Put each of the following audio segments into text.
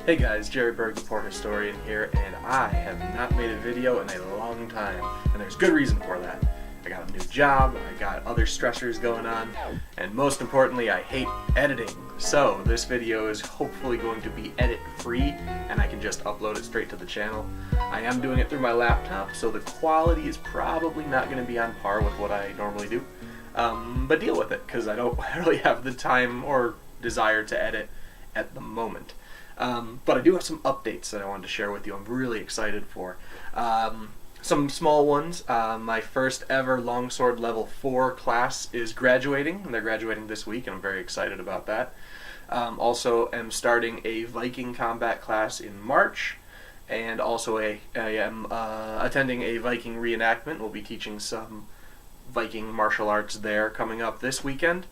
Hey guys, Jerry Berg, the Port Historian here, and I have not made a video in a long time, and there's good reason for that. I got a new job, I got other stressors going on, and most importantly, I hate editing. So this video is hopefully going to be edit-free, and I can just upload it straight to the channel. I am doing it through my laptop, so the quality is probably not going to be on par with what I normally do. But deal with it, because I don't really have the time or desire to edit at the moment. But I do have some updates that I wanted to share with you. I'm really excited for. Some small ones. My first ever Longsword Level 4 class is graduating, and they're graduating this week, and I'm very excited about that. Also am starting a Viking combat class in March, and also I am attending a Viking reenactment. We'll be teaching some Viking martial arts there coming up this weekend.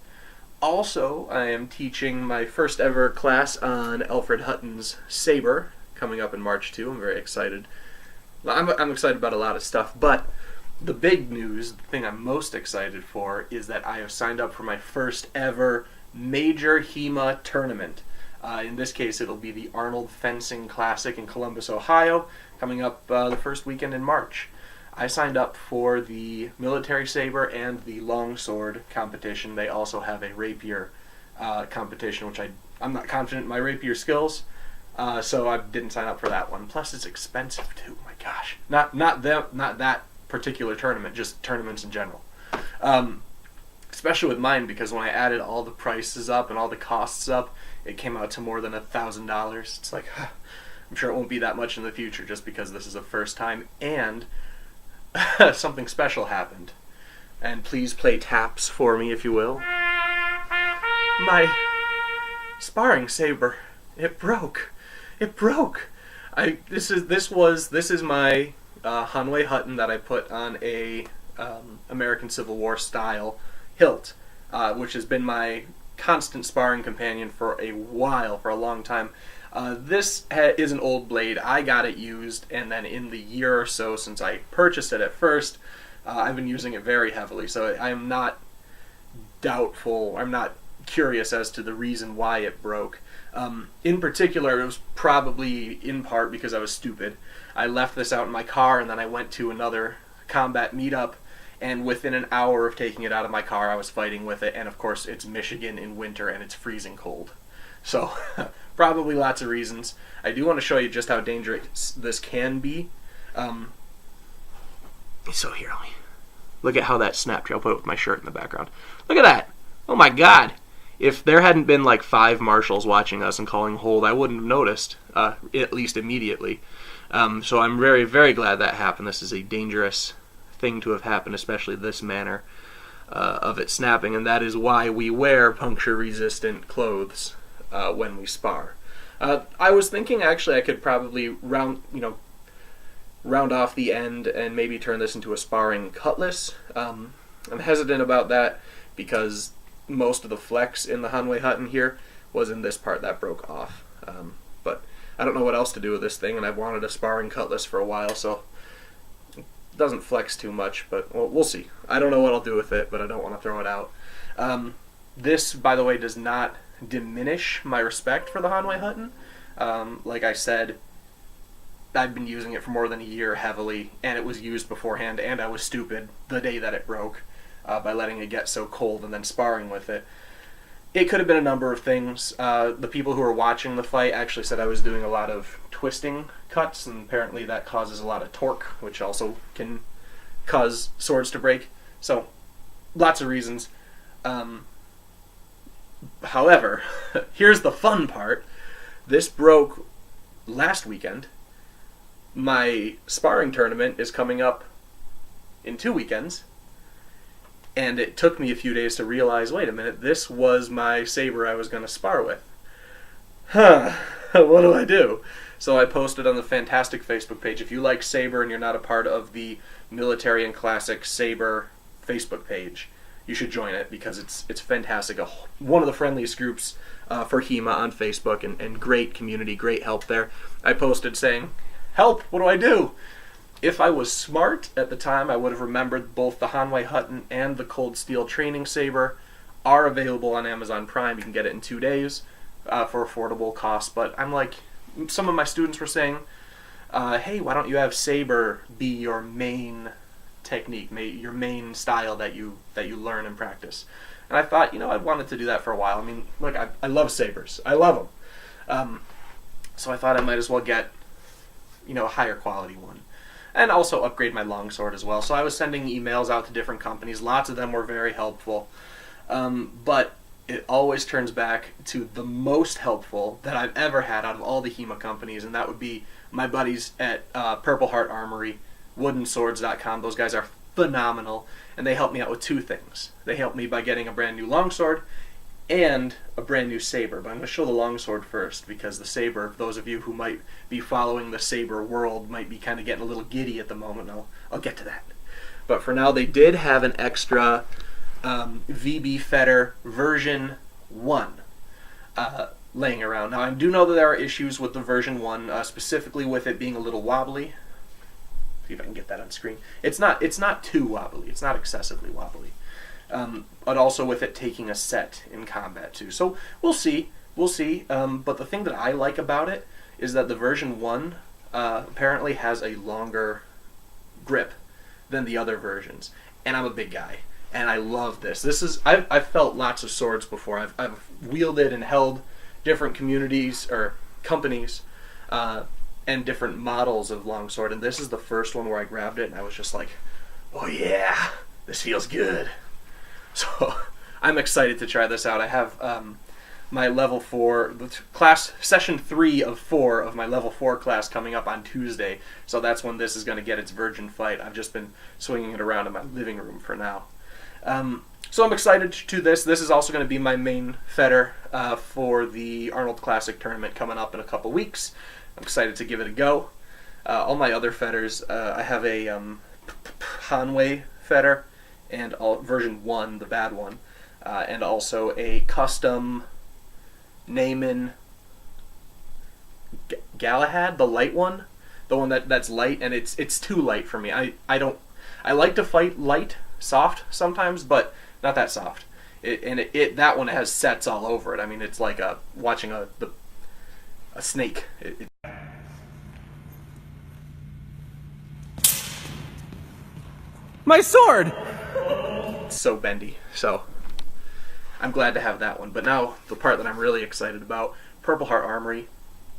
Also, I am teaching my first ever class on Alfred Hutton's saber coming up in March too. I'm very excited. I'm excited about a lot of stuff, but the big news, the thing I'm most excited for, is that I have signed up for my first ever major HEMA tournament. In this case, it'll be the Arnold Fencing Classic in Columbus, Ohio, coming up the first weekend in March. I signed up for the military saber and the longsword competition. They also have a rapier competition, which I'm not confident in my rapier skills, so I didn't sign up for that one. Plus, it's expensive too. My gosh, not that particular tournament, just tournaments in general. Especially with mine, because when I added all the prices up and all the costs up, it came out to more than $1,000. It's like, I'm sure it won't be that much in the future, just because this is the first time and something special happened. And please play taps for me, if you will. My sparring saber, it broke. It broke. This is my Hanwei Hutton that I put on a American Civil War style hilt, which has been my constant sparring companion for a while, for a long time. This is an old blade. I got it used, and then in the year or so since I purchased it at first, I've been using it very heavily. So I am not doubtful, I'm not curious as to the reason why it broke. In particular, it was probably in part because I was stupid. I left this out in my car, and then I went to another combat meetup, and within an hour of taking it out of my car, I was fighting with it, and of course it's Michigan in winter and it's freezing cold. So, probably lots of reasons. I do want to show you just how dangerous this can be. So here, look at how that snapped. I'll put it with my shirt in the background. Look at that! Oh my god! If there hadn't been like 5 marshals watching us and calling hold, I wouldn't have noticed, at least immediately. So I'm very, very glad that happened. This is a dangerous thing to have happened, especially this manner of it snapping, and that is why we wear puncture-resistant clothes when we spar. I was thinking actually I could probably round off the end and maybe turn this into a sparring cutlass. I'm hesitant about that because most of the flex in the Hanwei Hutton here was in this part that broke off. But I don't know what else to do with this thing, and I've wanted a sparring cutlass for a while, so it doesn't flex too much, but we'll see. I don't know what I'll do with it, but I don't want to throw it out. This, by the way, does not diminish my respect for the Hanwei Hutton. Like I said, I've been using it for more than a year heavily, and it was used beforehand, and I was stupid the day that it broke by letting it get so cold and then sparring with it. It could have been a number of things. The people who were watching the fight actually said I was doing a lot of twisting cuts, and apparently that causes a lot of torque, which also can cause swords to break. So, lots of reasons. However, here's the fun part. This broke last weekend. My sparring tournament is coming up in 2 weekends, and it took me a few days to realize, wait a minute, this was my saber I was going to spar with. What do I do? So I posted on the Fantastic Facebook page. If you like saber and you're not a part of the Military and Classic Saber Facebook page, you should join it because it's fantastic. One of the friendliest groups for HEMA on Facebook, and great community, great help there. I posted saying, help, what do I do? If I was smart at the time, I would have remembered both the Hanwei Hutton and the Cold Steel Training Saber are available on Amazon Prime. You can get it in 2 days for affordable cost, but I'm like, some of my students were saying, hey, why don't you have saber be your main technique, your main style that you learn and practice? And I thought, I wanted to do that for a while. I mean, look, I love sabers. I love them. So I thought I might as well get, a higher quality one. And also upgrade my longsword as well. So I was sending emails out to different companies. Lots of them were very helpful. But it always turns back to the most helpful that I've ever had out of all the HEMA companies, and that would be my buddies at Purple Heart Armory, woodenswords.com. Those guys are phenomenal, and they helped me out with two things. They helped me by getting a brand new longsword and a brand new saber. But I'm going to show the longsword first, because the saber, those of you who might be following the saber world might be kind of getting a little giddy at the moment. I'll get to that. But for now, they did have an extra VB Fetter version 1 laying around. Now, I do know that there are issues with the version 1, specifically with it being a little wobbly. See if I can get that on screen. It's not too wobbly. It's not excessively wobbly. But also with it taking a set in combat too. So we'll see. But the thing that I like about it is that the version 1 apparently has a longer grip than the other versions. And I'm a big guy, and I love this. I've felt lots of swords before. I've wielded and held different communities or companies and different models of longsword, and this is the first one where I grabbed it and I was just like, oh yeah, this feels good. So I'm excited to try this out. I have my level 4 class, session 3 of 4 of my level 4 class coming up on Tuesday, so that's when this is going to get its virgin fight. I've just been swinging it around in my living room for now. So I'm excited to this. This is also going to be my main fetter for the Arnold Classic tournament coming up in a couple weeks. I'm excited to give it a go. All my other fetters, I have a Hanwei fetter, and version 1, the bad one, and also a custom Naaman Galahad, the light one, the one that's light, and it's too light for me. I like to fight light, soft sometimes, but not that soft. That one has sets all over it. I mean, it's like watching a snake. My sword! It's so bendy. So I'm glad to have that one. But now the part that I'm really excited about, Purple Heart Armory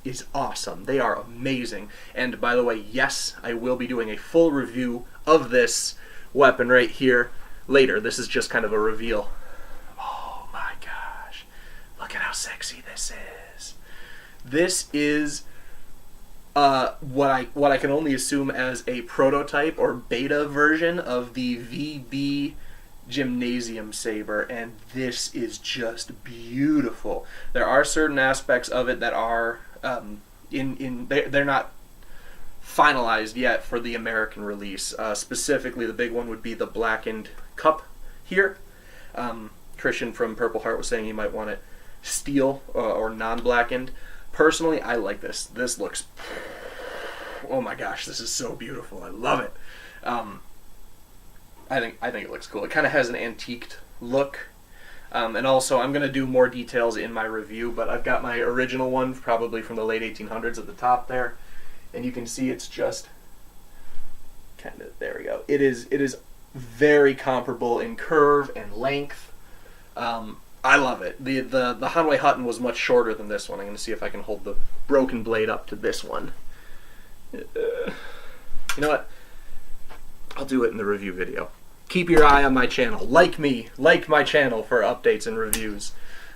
is awesome. They are amazing. And by the way, yes, I will be doing a full review of this weapon right here later. This is just kind of a reveal. Oh my gosh. Look at how sexy this is. This is what I can only assume as a prototype or beta version of the VB Gymnasium saber, and this is just beautiful. There are certain aspects of it that are they're not finalized yet for the American release. Specifically, the big one would be the blackened cup here. Christian from Purple Heart was saying he might want it steel or non-blackened. Personally, I like this. This looks, oh my gosh, this is so beautiful. I love it. I think it looks cool. It kind of has an antiqued look. And also, I'm going to do more details in my review, but I've got my original one, probably from the late 1800s at the top there. And you can see it's just kind of, there we go. It is very comparable in curve and length. I love it. The Hanwei Hutton was much shorter than this one. I'm going to see if I can hold the broken blade up to this one. You know what? I'll do it in the review video. Keep your eye on my channel. Like my channel for updates and reviews.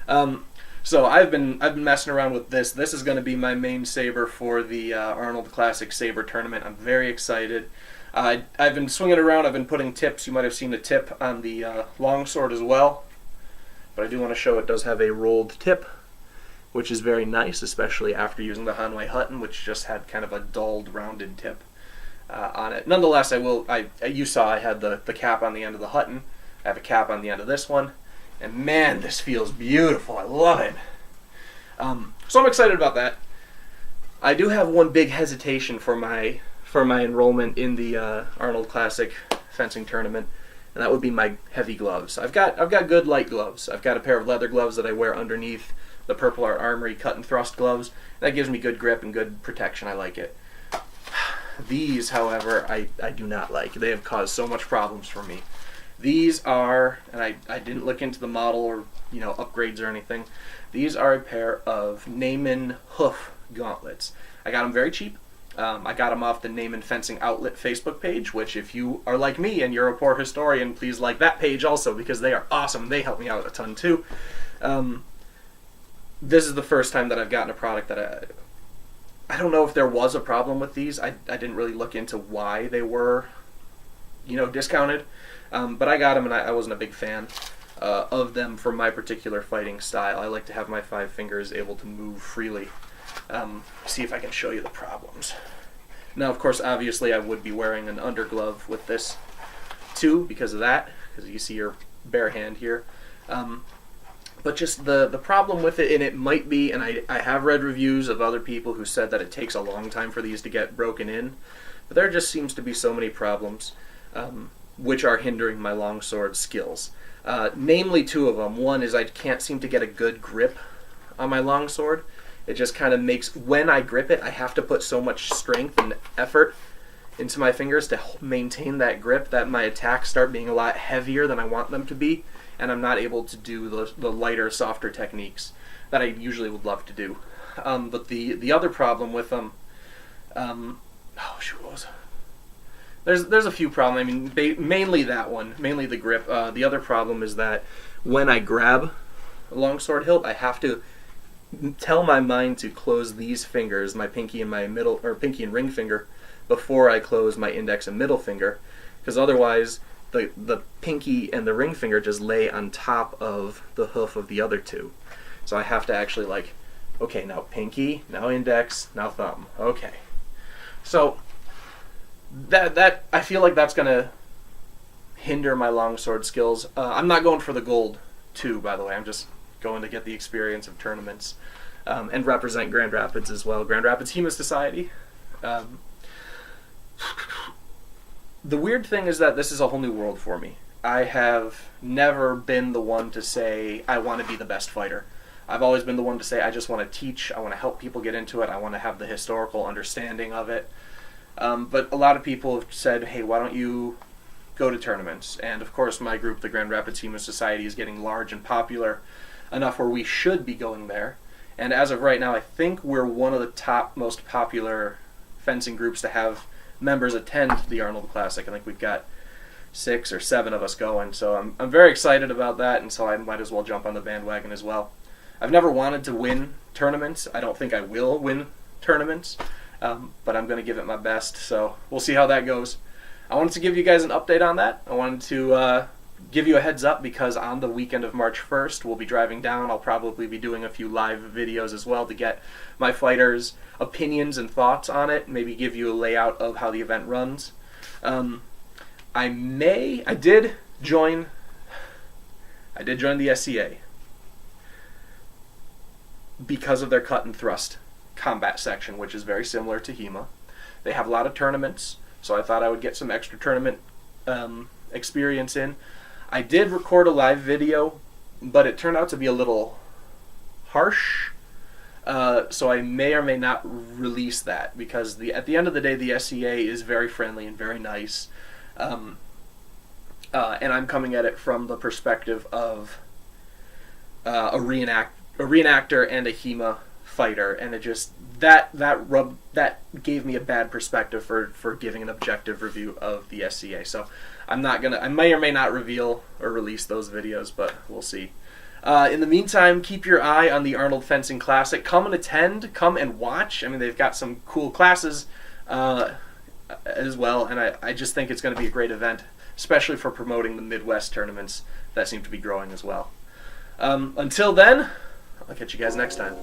So I've been messing around with this. This is going to be my main saber for the Arnold Classic Saber Tournament. I'm very excited. I've been swinging around. I've been putting tips. You might have seen a tip on the longsword as well. But I do want to show it does have a rolled tip, which is very nice, especially after using the Hanwei Hutton, which just had kind of a dulled, rounded tip on it. Nonetheless, you saw I had the cap on the end of the Hutton. I have a cap on the end of this one. And man, this feels beautiful. I love it. So I'm excited about that. I do have one big hesitation for my enrollment in the Arnold Classic Fencing Tournament, and that would be my heavy gloves. I've got good light gloves. I've got a pair of leather gloves that I wear underneath the Purple Art Armory cut and thrust gloves. That gives me good grip and good protection. I like it. These, however, I do not like. They have caused so much problems for me. These are, and I didn't look into the model or upgrades or anything. These are a pair of Neiman hoof gauntlets. I got them very cheap. I got them off the Neiman Fencing Outlet Facebook page, which if you are like me and you're a poor historian, please like that page also, because they are awesome. They help me out a ton too. This is the first time that I've gotten a product that I don't know if there was a problem with these. I didn't really look into why they were, discounted. But I got them, and I wasn't a big fan of them for my particular fighting style. I like to have my 5 fingers able to move freely. See if I can show you the problems. Now, of course, obviously I would be wearing an underglove with this too because of that, because you see your bare hand here. But just the problem with it, and it might be, and I have read reviews of other people who said that it takes a long time for these to get broken in, but there just seems to be so many problems which are hindering my longsword skills. Namely 2 of them. One is I can't seem to get a good grip on my longsword. It just kind of makes, when I grip it, I have to put so much strength and effort into my fingers to maintain that grip that my attacks start being a lot heavier than I want them to be, and I'm not able to do the lighter, softer techniques that I usually would love to do. But the other problem with them, what was it? There's a few problems. I mean, mainly that one, mainly the grip. The other problem is that when I grab a longsword hilt, I have to tell my mind to close these fingers, my pinky and my pinky and ring finger, before I close my index and middle finger, because otherwise the pinky and the ring finger just lay on top of the hoof of the other 2. So I have to actually okay, now pinky, now index, now thumb. Okay. So that I feel like that's gonna hinder my longsword skills. I'm not going for the gold too, by the way. I'm just going to get the experience of tournaments and represent Grand Rapids as well. Grand Rapids HEMA Society. The weird thing is that this is a whole new world for me. I have never been the one to say I want to be the best fighter. I've always been the one to say I just want to teach, I want to help people get into it, I want to have the historical understanding of it. But a lot of people have said, hey, why don't you go to tournaments? And of course my group, the Grand Rapids HEMA Society, is getting large and popular enough where we should be going there. And as of right now, I think we're one of the top most popular fencing groups to have members attend the Arnold Classic. I think we've got 6 or 7 of us going, so I'm very excited about that, and so I might as well jump on the bandwagon as well. I've never wanted to win tournaments. I don't think I will win tournaments, but I'm going to give it my best, so we'll see how that goes. I wanted to give you guys an update on that. I wanted to give you a heads up because on the weekend of March 1st, we'll be driving down. I'll probably be doing a few live videos as well to get my fighters' opinions and thoughts on it, maybe give you a layout of how the event runs. I did join the SCA because of their cut and thrust combat section, which is very similar to HEMA. They have a lot of tournaments, so I thought I would get some extra tournament experience in. I did record a live video, but it turned out to be a little harsh, so I may or may not release that, because at the end of the day, the SCA is very friendly and very nice, and I'm coming at it from the perspective of a reenactor and a HEMA fighter, and it just that gave me a bad perspective for giving an objective review of the SCA. So I may or may not reveal or release those videos, but we'll see. In the meantime, keep your eye on the Arnold Fencing Classic. Come and attend, come and watch. I mean, they've got some cool classes as well, and I just think it's going to be a great event, especially for promoting the Midwest tournaments that seem to be growing as well. Until then, I'll catch you guys next time.